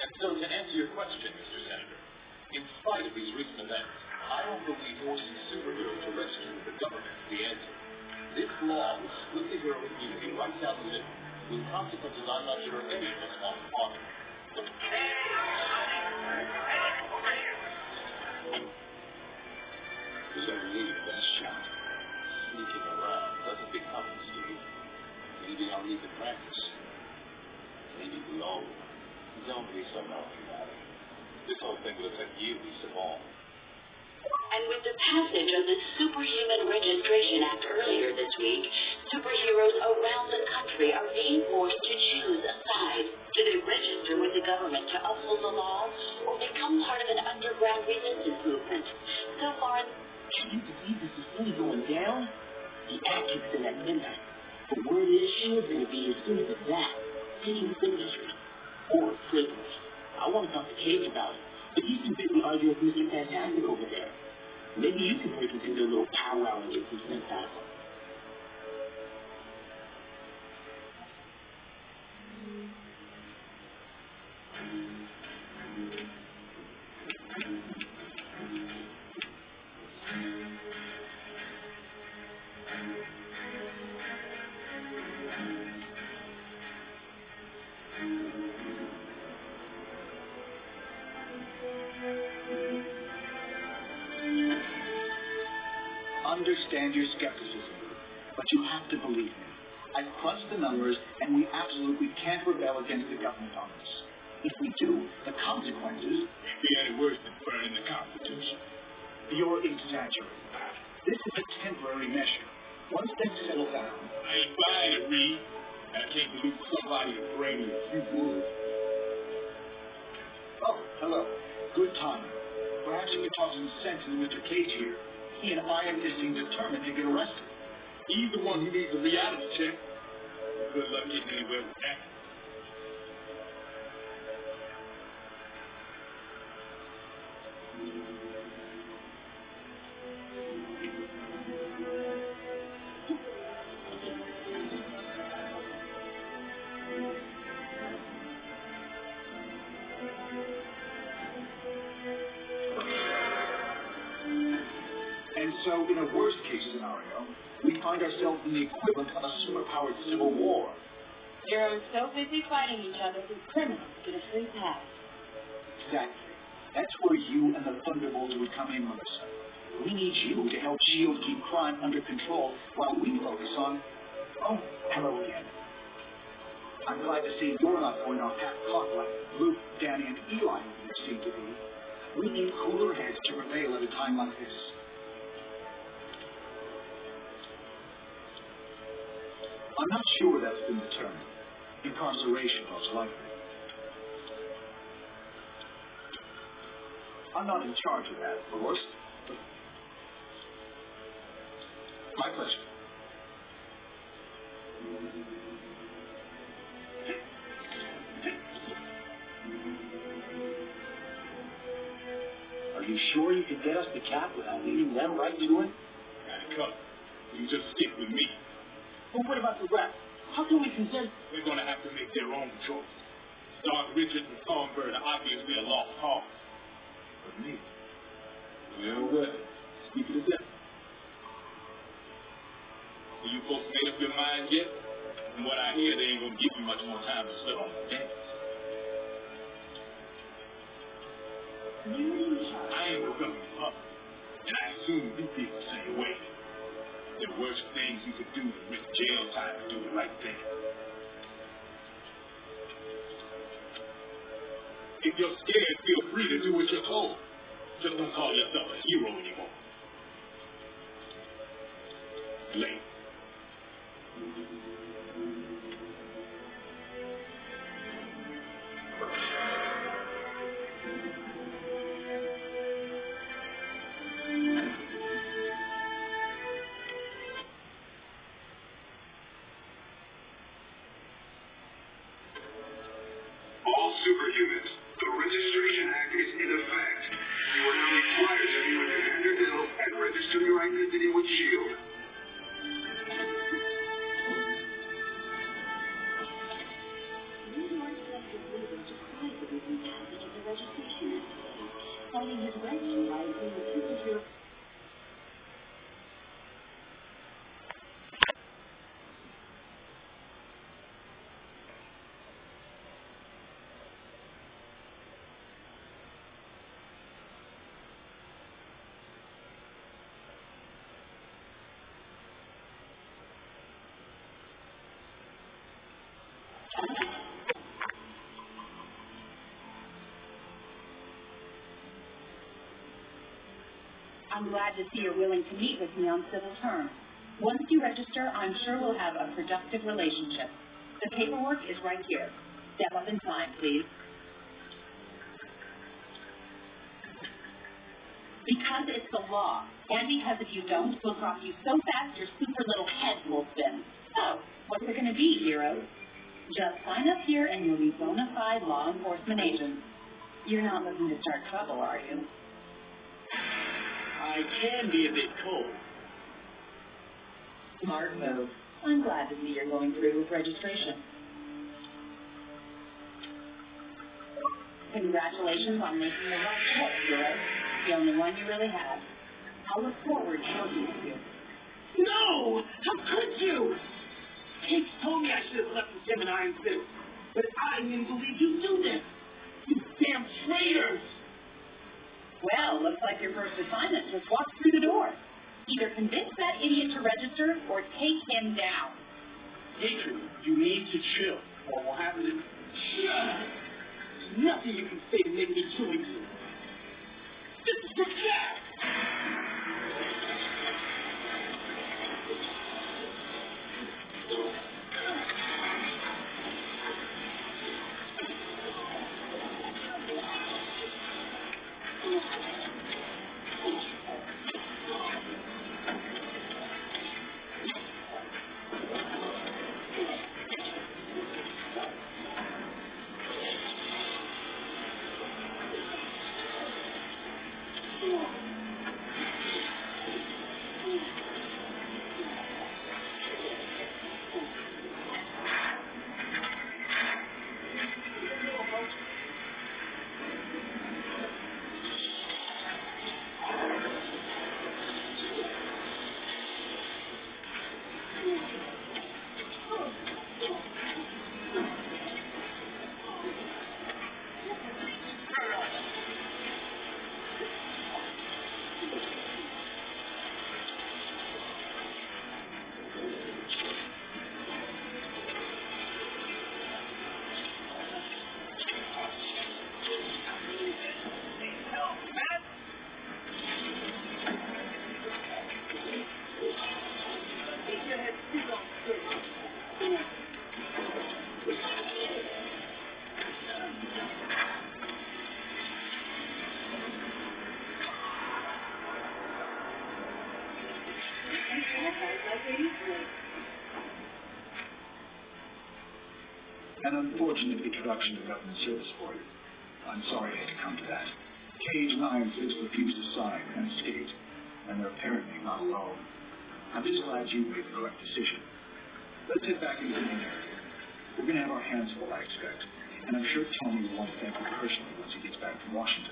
And so, to answer your question, Mr. Senator, in spite of these recent events, I don't believe forcing superheroes to rescue the government is the answer. This law will split the hero community right down the middle, with consequences I'm not sure any of us want to follow. There's a lead that's shot. Sneaking around doesn't become us, Steve. Maybe I'll need to practice. Maybe we all will. Don't be so melodramatic. This whole thing would affect you least of all. And with the passage of the Superhuman Registration Act earlier this week, superheroes around the country are being forced to choose a side. Do they register with the government to uphold the law, or become part of an underground resistance movement? So far, can you believe this is really going down? The act kicks in at midnight. The word is Shield's going to be as soon as it's that, taking this industry. Or slavery. I want to talk to Cage about it, but he's too busy arguing with Mr. Fantastic over there. Maybe you can break into a little powwow and get some sense out of him. Understand your skepticism, but you have to believe me. I've crunched the numbers, and we absolutely can't rebel against the government on this. If we do, the consequences be any worse than burning the Constitution. You're exaggerating. This is a temporary measure. Once things settle down... I ain't buying it, Reed. I can't believe somebody as brainy as you would. Oh, hello. Good timing. Perhaps you could talk some sense into Mr. Cage here. He and Iron seem determined to get arrested. He's the one who needs a reality check. Good luck getting anywhere with that. And so, in a worst-case scenario, we find ourselves in the equivalent of a superpowered civil war. heroes so busy fighting each other that criminals get a free pass. Exactly. That's where you and the Thunderbolts would come in, Melissa. We need you to help S.H.I.E.L.D. keep crime under control while we focus on... Oh, hello again. I'm glad to see you're not going off half-cocked like Luke, Danny, and Eli seem to be. We need cooler heads to prevail at a time like this. I'm not sure that's been determined. Incarceration, most likely. I'm not in charge of that, of course. But my pleasure. Are you sure you can get us the cap without leading them right to it? Come, you just stick with me. Well, what about the rest? How can we convince... They're going to have to make their own choice. Stark Richards and Songbird are obviously a lost cause. But me? Well, speak of the devil. So you folks made up your mind yet? From what I hear, they ain't going to give you much more time to sit on the bench. I ain't no government puppet, and I assume you feel the same way. The worst things you could do is risk jail time to do the right thing. If you're scared, feel free to do what you're told. Just don't call yourself a hero anymore. Late. All superhumans, the Registration Act is in effect. You are now required to view a Commander Bill and register your identity with S.H.I.E.L.D. registration activity, citing his right to ride in the superhero. I'm glad to see you're willing to meet with me on civil terms. Once you register, I'm sure we'll have a productive relationship. The paperwork is right here. Step up and sign, please. Because it's the law, and because if you don't, we'll drop you so fast your super little head will spin. So, what's it going to be, heroes? Just sign up here and you'll be bona fide law enforcement agents. You're not looking to start trouble, are you? I can be a bit cold. Smart move. I'm glad to see you're going through with registration. Congratulations on making the right choice, hero. The only one you really have. I'll look forward to working with you. No! How could you? Kate told me I should have left with him and Iron Fist. But I didn't believe you'd do this. You damn traitors! Well, looks like your first assignment just walked through the door. Either convince that idiot to register or take him down. Hatred, you need to chill, or we'll have to... Nothing you can say to make me too easy. This is for Jack! An unfortunate introduction to government service for you. I'm sorry I had to come to that. Cage and Iron Fist refused to sign and escaped, and they're apparently not alone. I'm just glad you made the correct decision. Let's get back into the main area. We're going to have our hands full, I expect, and I'm sure Tony will want to thank you personally once he gets back from Washington.